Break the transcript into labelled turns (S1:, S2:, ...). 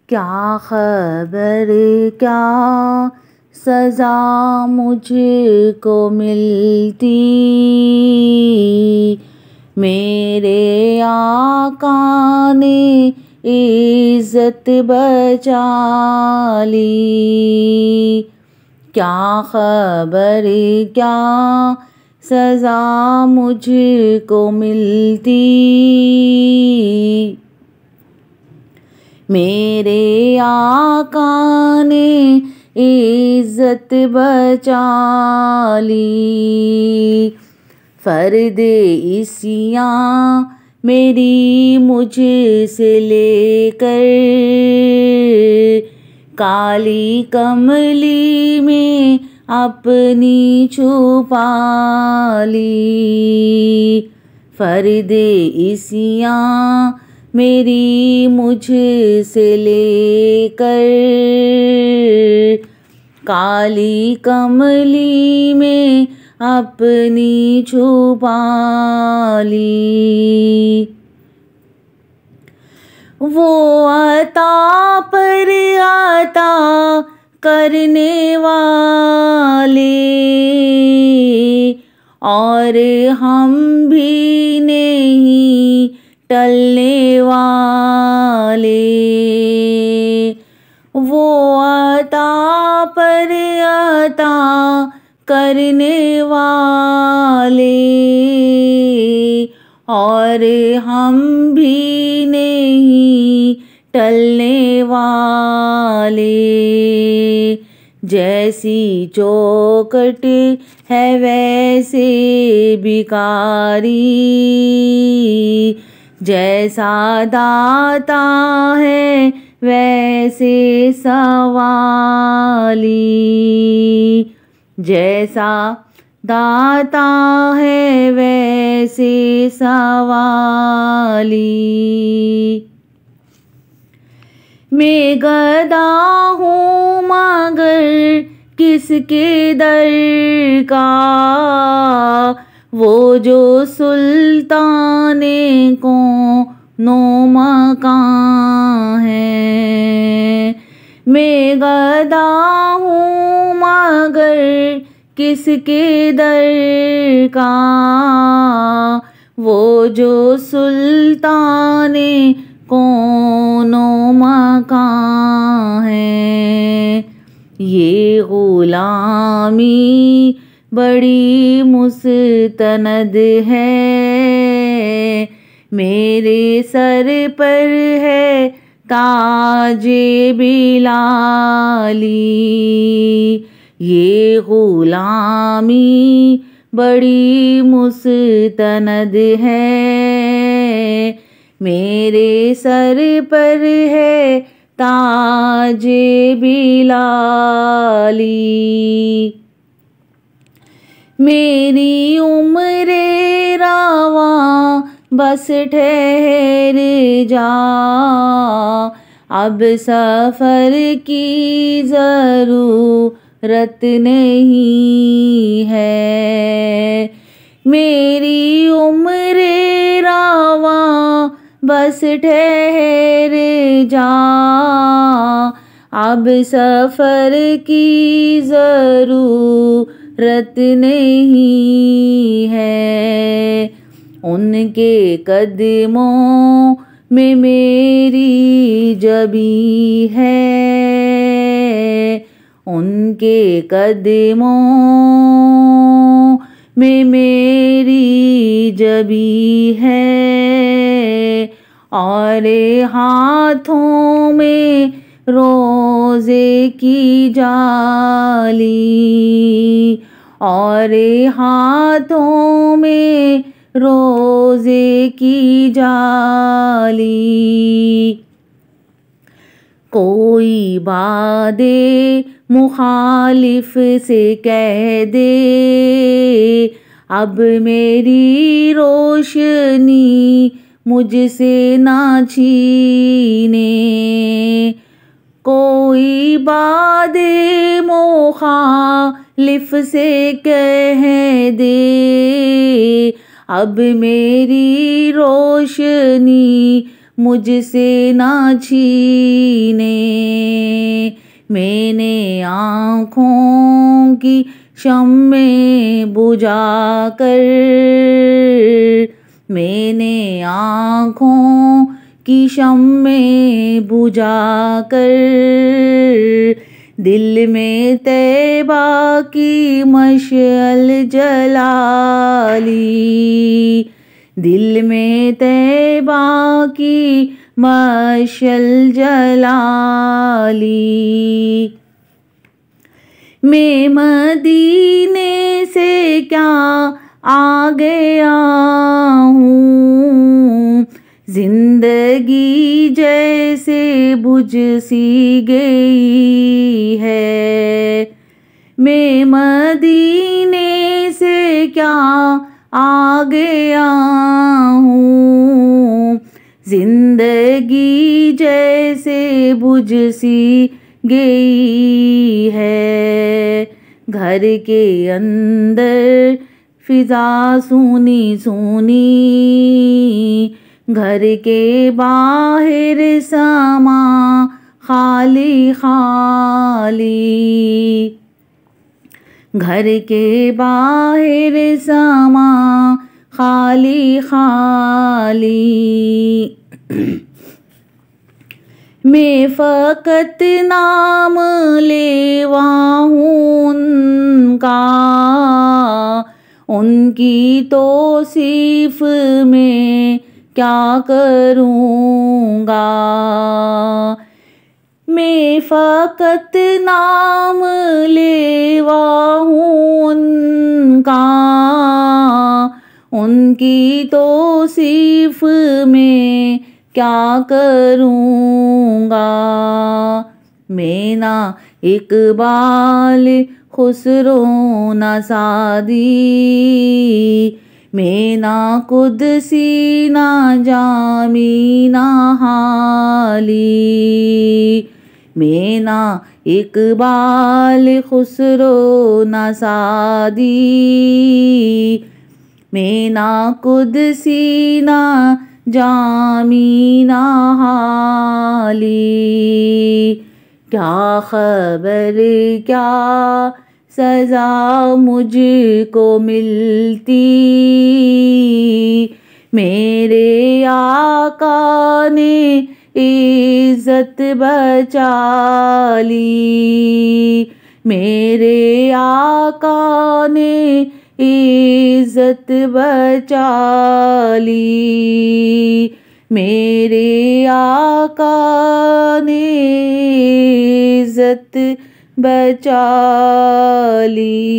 S1: क्या खबर क्या सज़ा मुझको मिलती, मेरे आका ने इज़्ज़त बचा ली। क्या खबर क्या सज़ा मुझको मिलती, मेरे आका ने इज़्ज़त बचा ली। फ़र्द इसियां मेरी मुझसे लेकर, काली कमली में अपनी छुपा ली। फ़र्द इसियां मेरी मुझसे लेकर, काली कमली में अपनी छुपा ली। वो अता पर अता करने वाले, और हम भी नहीं टलने वाले। वो अता पर अता करने वाले, और हम भी नहीं टलने वाले। जैसी चौखट है वैसे भिखारी, जैसा दाता है वैसे सवाली। जैसा दाता है वैसे सवाली। मैं गदा हूँ मगर किसके दर का, वो जो सुल्ताने कौनो मकां है। मैं गदा हूँ मगर किसके दर का, वो जो सुल्ताने कौनो मकां है। ये गुलामी बड़ी मुस्तनद है, मेरे सर पर है ताजे बिलाली। ये गुलामी बड़ी मुस्तनद है, मेरे सर पर है ताजे बिलाली। मेरी उम्रे रावा बस ठहर जा, अब सफ़र की ज़रूरत नहीं है। मेरी उम्रे रावा बस ठहर जा, अब सफ़र की ज़रूरत नहीं है। उनके कदमों में मेरी जबी है, उनके कदमों में मेरी जबी है, और हाथों में रोज़े की जाली, और हाथों में रोज़े की जाली। कोई बादे मुखालिफ से कह दे, अब मेरी रोशनी मुझसे ना छीने। कोई बादे मुखालिफ से कह दे, अब मेरी रोशनी मुझसे ना छीने। मैंने आँखों की शम्में बुझा कर, मैंने आँखों की शम्में बुझा कर दिल में तैबा की मशअल जला ली। दिल में तैबा की मशअल जला ली। मैं मदीने से क्या आ गया हूँ, जिंदगी जैसे बुझ सी गई है। मैं मदीने से क्या आ गया हूँ, जिंदगी जैसे बुझ सी गई है। घर के अंदर फिजा सूनी सूनी, घर के बाहर समा खाली खाली। घर के बाहर समा खाली खाली। मैं फ़कत नाम लेवा हूँ उनका, उनकी तौसीफ़ में क्या करूँगा। मैं फ़कत नाम लेवा हूँ उनका, उनकी तौसीफ़ में क्या करूँगा। मैं ना इक़बाल खुसरो ना सादी, मैं ना कुदसी ना जामी ना हाली। मैं ना इक़बाल खुसरो ना सादी, मैं ना कुदसी ना जामी ना हाली। क्या खबर क्या सज़ा मुझको मिलती, मेरे आका ने इज़्ज़त बचा ली। मेरे आका ने इज़्ज़त बचा ली। मेरे आका ने इज़्ज़त बचा ली।